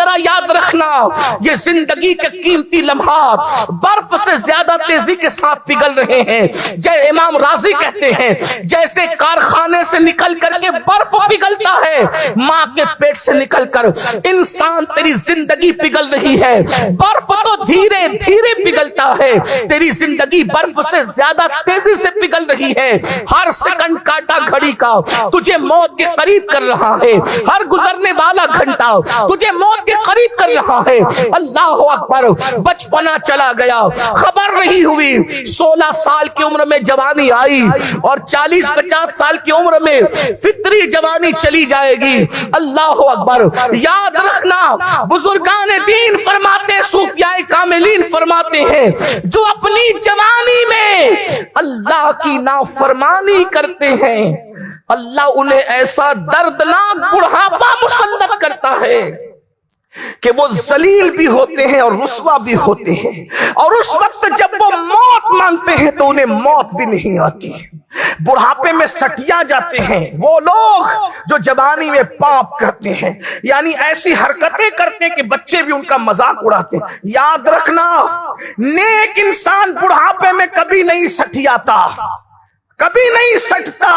ذرا یاد رکھنا یہ زندگی کے قیمتی لمحات برف سے زیادہ تیزی کے ساتھ پگھل رہے ہیں. امام راضی کہتے ہیں جیسے کارخانے سے نکل کر کے برف پگھلتا ہے، ماں کے پیٹ سے نکل کر انسان تیری زندگی پگھل رہی ہے. برف تو دھیرے دھیرے پگھلتا ہے، تیری زندگی برف سے زیادہ تیزی سے پگھل رہی ہے. ہر سیکنڈ کاٹا گھڑی کا تجھے موت کے قریب کر رہا ہے، ہر گزرنے والا گھنٹہ تجھے موت کے قریب کر رہا ہے. اللہ اکبر. بچپنا چلا گیا، خبر نہیں ہوئی، 16 سال کی عمر میں جوانی آئی اور 40-50 سال کی عمر میں فطری جوانی چلی جائے گی. اللہ اکبر. یاد رکھنا بزرگان دین فرماتے، صوفیاء کاملین فرماتے ہیں جو اپنی جوانی میں اللہ کی نافرمانی کرتے ہیں اللہ انہیں ایسا دردناک بڑھاپا مسلط کرتا ہے کہ وہ ذلیل بھی ہوتے ہیں اور رسوا بھی ہوتے ہیں، اور اس وقت جب وہ موت مانگتے ہیں تو انہیں موت بھی نہیں آتی. بڑھاپے میں سٹیا جاتے ہیں وہ لوگ جو جوانی میں پاپ کرتے ہیں، یعنی ایسی حرکتیں کرتے ہیں کہ بچے بھی ان کا مذاق اڑاتے ہیں. یاد رکھنا نیک انسان بڑھاپے میں کبھی نہیں سٹیاتا، کبھی نہیں سٹتا.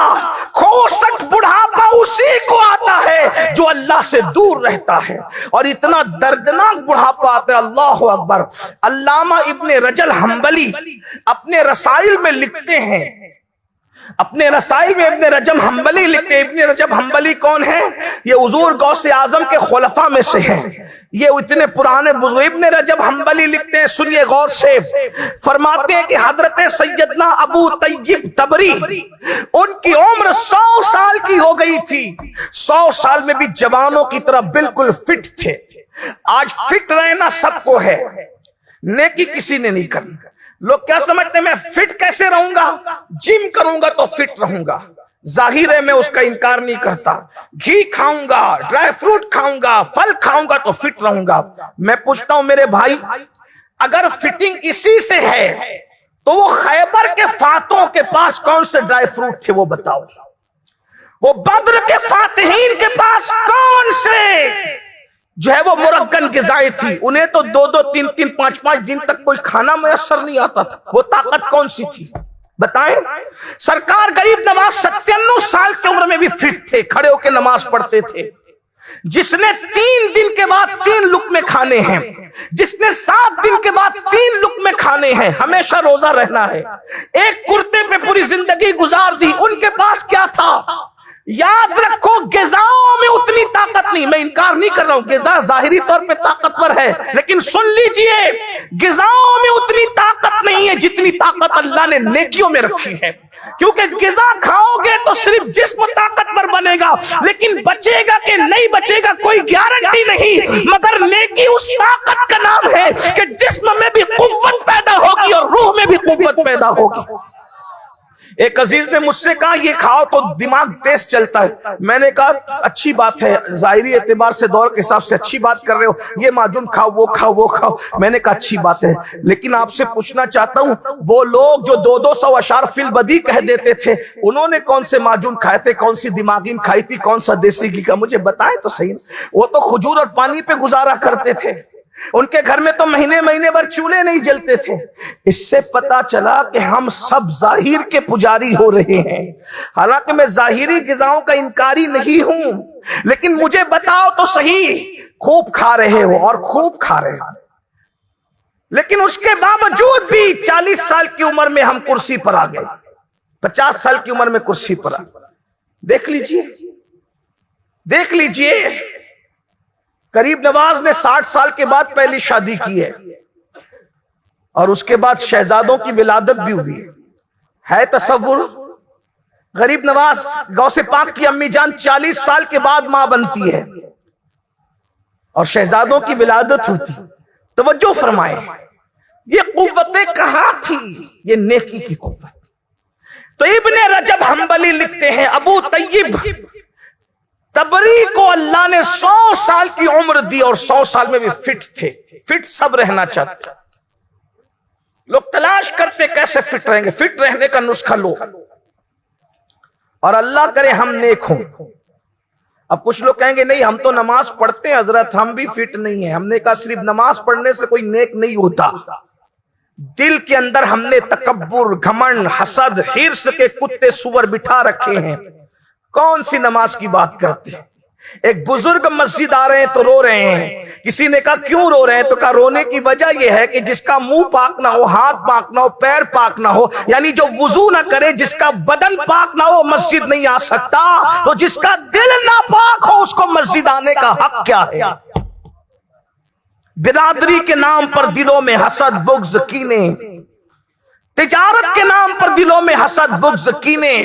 کھوسٹ بڑھاپا اسی کو آتا ہے جو اللہ سے دور رہتا ہے، اور اتنا دردناک بڑھاپا آتا ہے. اللہ اکبر. علامہ ابن رجب حنبلی اپنے رسائل میں لکھتے ہیں، اپنے رسائل میں ابن رجب حنبلی لکھتے ہیں. ابن رجب حنبلی کون ہے؟ یہ حضور غوث اعظم کے خلفاء میں سے ہیں، یہ اتنے پرانے بزرگ. ابن رجب حنبلی لکھتے ہیں، سنیے غور سے، فرماتے ہیں کہ حضرت سیدنا ابو طیب تبری ان کی عمر 100 سال کی ہو گئی تھی. 100 سال میں بھی جوانوں کی طرح بالکل فٹ تھے. آج فٹ رہنا سب کو ہے، نیکی کسی نے نہیں کرنا. لوگ کیا سمجھتے ہیں میں فٹ کیسے رہوں گا؟ جم کروں گا تو فٹ رہوں گا. ظاہر ہے میں اس کا انکار نہیں کرتا. گھی کھاؤں گا، ڈرائی فروٹ کھاؤں گا، پھل کھاؤں گا تو فٹ رہوں گا. میں پوچھتا ہوں میرے بھائی، اگر فٹنگ اسی سے ہے تو وہ خیبر کے فاتحوں کے پاس کون سے ڈرائی فروٹ تھے وہ بتاؤ؟ وہ بدر کے فاتحین کے پاس کون سے جو ہے وہ مرغن غذائیں تھی؟ انہیں تو 2-2 3-3 5-5 دن تک کوئی کھانا میسر نہیں آتا تھا. وہ طاقت کون سی تھی بتائیں؟ سرکار غریب نواز 97 سال کی عمر میں بھی فٹ تھے، کھڑے ہو کے نماز پڑھتے تھے. جس نے 3 دن کے بعد 3 لقمے کھانے ہیں، جس نے 7 دن کے بعد 3 لقمے کھانے ہیں، ہمیشہ روزہ رہنا ہے، ایک کرتے پہ پوری زندگی گزار دی، ان کے پاس کیا تھا؟ یاد رکھو غذاؤں میں اتنی طاقت نہیں. میں انکار نہیں کر رہا ہوں، غذا ظاہری طور پہ طاقتور ہے، لیکن سن لیجئے غذاؤں میں اتنی طاقت نہیں ہے جتنی طاقت اللہ نے نیکیوں میں رکھی ہے. کیونکہ غذا کھاؤ گے تو صرف جسم طاقتور بنے گا، لیکن بچے گا کہ نہیں بچے گا کوئی گارنٹی نہیں. مگر نیکی اس طاقت کا نام ہے کہ جسم میں بھی قوت پیدا ہوگی اور روح میں بھی قوت پیدا ہوگی. ایک عزیز نے مجھ سے کہا یہ کھاؤ تو دماغ تیز چلتا ہے. میں نے کہا اچھی بات ہے، ظاہری اعتبار سے دور کے حساب سے اچھی بات کر رہے ہو، یہ معجون کھاؤ وہ کھاؤ وہ کھاؤ. میں نے کہا اچھی بات ہے، لیکن آپ سے پوچھنا چاہتا ہوں وہ لوگ جو 200 اشعار فی البدی کہہ دیتے تھے انہوں نے کون سے معجون کھائے تھے؟ کون سی دماغین کھائی تھی؟ کون سا دیسی گھی کا؟ مجھے بتائیں تو صحیح. وہ تو کھجور اور پانی پہ گزارا کرتے تھے، ان کے گھر میں تو مہینے بھر چولہے نہیں جلتے تھے. اس سے پتا چلا کہ ہم سب ظاہر کے پجاری ہو رہے ہیں. حالانکہ میں ظاہری غذاؤں کا انکاری نہیں ہوں، لیکن مجھے بتاؤ تو صحیح، خوب کھا رہے ہو اور خوب کھا رہے ہو، لیکن اس کے باوجود بھی 40 سال کی عمر میں ہم کرسی پر آ گئے، 50 سال کی عمر میں کرسی پر آ گئے. دیکھ لیجئے غریب نواز نے 60 سال کے بعد پہلی شادی کی ہے، اور اس کے بعد شہزادوں کی ولادت بھی ہوئی ہے. تصور، غریب نواز غوث پاک کی امی جان 40 سال کے بعد ماں بنتی ہے اور شہزادوں کی ولادت ہوتی. توجہ فرمائیں، یہ قوتیں کہاں تھی؟ یہ نیکی کی قوت. تو ابن رجب حنبلی لکھتے ہیں ابو طیب تبری کو اللہ نے 100 سال کی عمر دی اور 100 سال میں بھی فٹ تھے. فٹ سب رہنا چاہتے، لوگ تلاش کرتے کیسے فٹ رہیں گے. فٹ رہنے کا نسخہ لو، اور اللہ کرے ہم نیک ہوں. اب کچھ لوگ کہیں گے نہیں ہم تو نماز پڑھتے ہیں حضرت، ہم بھی فٹ نہیں ہیں. ہم نے کہا صرف نماز پڑھنے سے کوئی نیک نہیں ہوتا، دل کے اندر ہم نے تکبر، گھمنڈ، حسد، حرص کے کتے سور بٹھا رکھے ہیں. کون سی نماز کی بات کرتے ہیں؟ ایک بزرگ مسجد آ رہے ہیں تو رو رہے ہیں. کسی نے کہا کیوں رو رہے ہیں؟ تو کہا رونے کی وجہ یہ ہے کہ جس کا منہ پاک نہ ہو، ہاتھ پاک نہ ہو، پیر پاک نہ ہو، یعنی جو وضو نہ کرے، جس کا بدن پاک نہ ہو مسجد نہیں آ سکتا. تو جس کا دل نہ پاک ہو اس کو مسجد آنے کا حق کیا ہے؟ برادری کے نام پر دلوں میں حسد، بغض، کینے، تجارت کے نام پر دلوں میں حسد، بغض، کینے،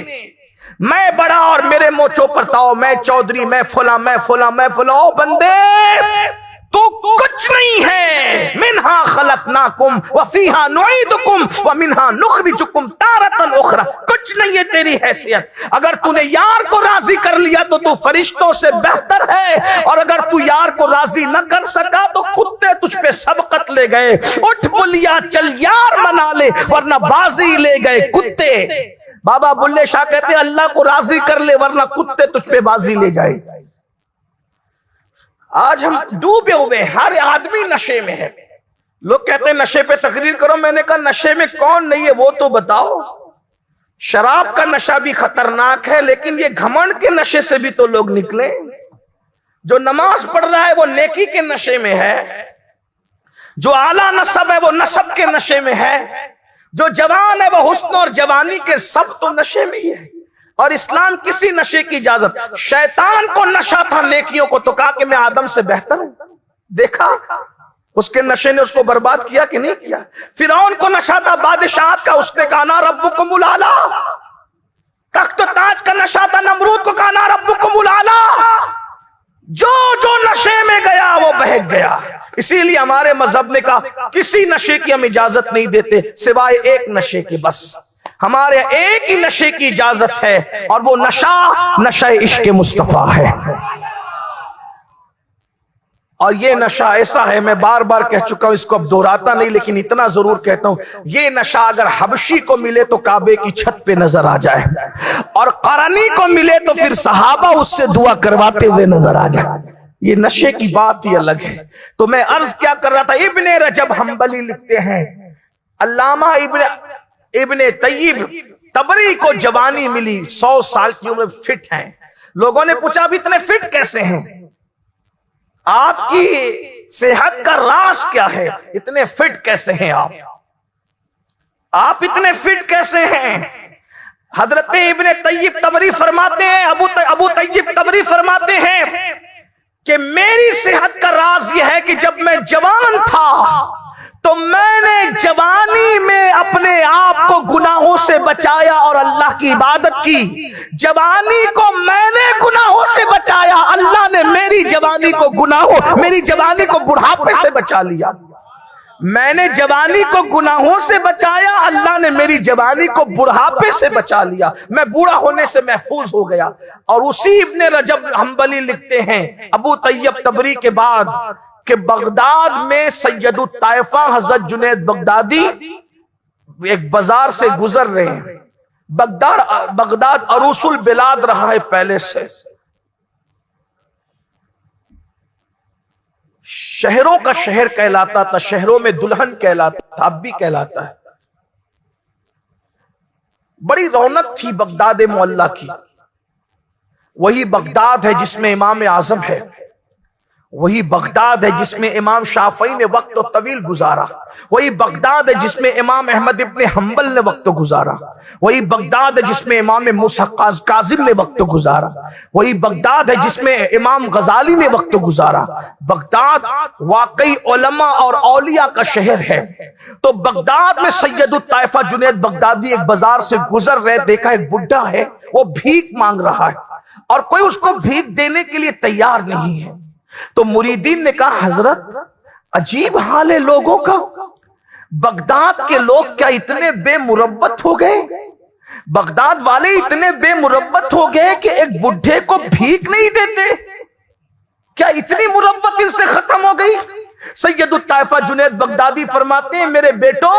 میں بڑا اور میرے موچو پرتاؤ، میں چودھری، میں فلاں، میں فلاں، میں فلاں. او بندے تو کچھ نہیں ہے. منہا خلقناکم وفیہا نعیدکم ومنہا نخرجکم تارۃ اخری. کچھ نہیں ہے تیری حیثیت. اگر تو نے یار کو راضی کر لیا تو تو فرشتوں سے بہتر ہے، اور اگر تو یار کو راضی نہ کر سکا تو کتے تجھ پہ سبقت لے گئے. اٹھ بلیا چل یار منا لے ورنہ بازی لے گئے کتے. بابا بلے شاہ کہتے ہیں اللہ کو راضی کر لے ورنہ کتے تجھ پہ بازی لے جائے. آج ہم ڈوبے ہوئے، ہر آدمی نشے میں ہے. لوگ کہتے ہیں نشے پہ تقریر کرو. میں نے کہا نشے میں کون نہیں ہے وہ تو بتاؤ. شراب کا نشہ بھی خطرناک ہے، لیکن یہ گھمنڈ کے نشے سے بھی تو لوگ نکلے. جو نماز پڑھ رہا ہے وہ نیکی کے نشے میں ہے، جو اعلیٰ نسب ہے وہ نسب کے نشے میں ہے، جو جوان ہے وہ حسن اور جوانی کے سب تو نشے میں ہی ہے. اور اسلام کسی نشے کی اجازت. شیطان کو نشہ تھا نیکیوں کو، تو کہا کہ میں آدم سے بہتر ہوں. دیکھا اس کے نشے نے اس کو برباد کیا کہ نہیں کیا. فرعون کو نشہ تھا بادشاہت کا، اس نے کہا انا ربکم الاعلی. تخت و تاج کا نشہ تھا، نمرود کو کہا انا ربکم الاعلی. جو جو نشے میں گیا وہ بہک گیا. اسی لیے ہمارے مذہب نے کہا کسی نشے کی ہم اجازت نہیں دیتے سوائے ایک نشے کے. بس ہمارے ایک ہی نشے کی اجازت ہے، اور وہ نشہ عشق مصطفیٰ ہے. اور یہ نشہ ایسا ہے، میں بار بار کہہ چکا ہوں، اس کو اب دہراتا نہیں، لیکن اتنا ضرور کہتا ہوں، یہ نشہ اگر حبشی کو ملے تو کعبے کی چھت پہ نظر آ جائے، اور قرنی کو ملے تو پھر صحابہ اس سے دعا کرواتے ہوئے نظر آ جائے. یہ نشے کی بات ہی الگ ہے. تو میں عرض کیا کر رہا تھا، ابن رجب حنبلی لکھتے ہیں، علامہ ابن طیب تبری کو جوانی ملی، 100 سال کی عمر، فٹ ہیں. لوگوں نے پوچھا اب اتنے فٹ کیسے ہیں؟ آپ کی صحت کا راز کیا ہے؟ اتنے فٹ کیسے ہیں آپ اتنے فٹ کیسے ہیں؟ حضرت ابن طیب تبری فرماتے ہیں، ابو طیب تبری فرماتے ہیں کہ میری صحت کا راز یہ ہے کہ جب میں جوان تھا تو میں نے جوانی میں اپنے آپ کو گناہوں سے بچایا اور اللہ کی عبادت کی. جوانی کو میں نے گناہوں سے بچایا، اللہ نے میری جوانی کو بڑھاپے سے بچا لیا. میں نے جوانی کو گناہوں سے بچایا، اللہ نے میری جوانی کو بڑھاپے سے بچا لیا. میں بوڑھا ہونے سے محفوظ ہو گیا. اور اسی ابن رجب حنبلی لکھتے ہیں ابو طیب تبری کے بعد کہ بغداد میں سید الطائفہ حضرت جنید بغدادی ایک بازار سے گزر رہے ہیں. بغداد عروس البلاد رہا ہے پہلے سے، شہروں کا شہر کہلاتا تھا، شہروں میں دلہن کہلاتا تھا، اب بھی کہلاتا ہے. بڑی رونق تھی بغداد معلیٰ کی. وہی بغداد ہے جس میں امام اعظم ہے، وہی بغداد ہے جس میں امام شافعی نے وقت طویل گزارا، وہی بغداد ہے جس میں امام احمد ابن حنبل نے وقت گزارا، وہی بغداد ہے جس میں امام موسیٰ کاظم نے وقت گزارا، وہی بغداد ہے جس میں امام غزالی نے وقت گزارا. بغداد واقعی علماء اور اولیاء کا شہر ہے. تو بغداد میں سید الطائفہ جنید بغدادی ایک بازار سے گزر رہے، دیکھا ایک بڈھا ہے وہ بھیک مانگ رہا ہے اور کوئی اس کو بھیک دینے کے لیے تیار نہیں ہے. تو مریدین نے کہا حضرت عجیب حال ہے لوگوں کا، بغداد کے لوگ کیا اتنے بے مربت ہو گئے؟ بغداد والے اتنے بے مربت ہو گئے کہ ایک بڈھے کو بھیک نہیں دیتے؟ کیا اتنی مربت ان سے ختم ہو گئی؟ سید الطائفہ جنید بغدادی فرماتے ہیں میرے بیٹو،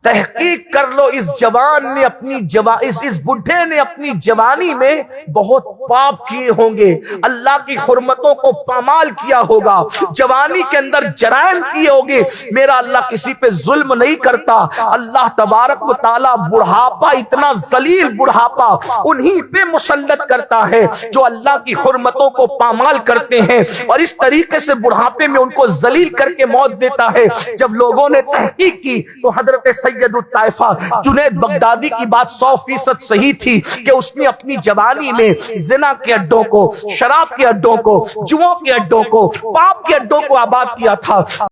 تحقیق کر لو اس جوان نے اس بڈھے نے اپنی جوانی میں بہت پاپ کیے ہوں گے، اللہ کی حرمتوں کو پامال کیا ہوگا، جوانی کے اندر جرائم کیے ہوگے۔ میرا اللہ کسی پہ ظلم نہیں کرتا، اللہ تبارک و تعالی بڑھاپا، اتنا ذلیل بڑھاپا انہی پہ مسلط کرتا ہے جو اللہ کی حرمتوں کو پامال کرتے ہیں، اور اس طریقے سے بڑھاپے میں ان کو ذلیل کر کے موت دیتا ہے۔ جب لوگوں نے تحقیق کی تو حضرت سید الطائفہ جنید بغدادی کی بات 100% صحیح تھی کہ اس نے اپنی جوانی میں زنا کے اڈوں کو، شراب کے اڈوں کو، جوؤں کے اڈوں کو، پاپ کے اڈوں کو آباد کیا تھا۔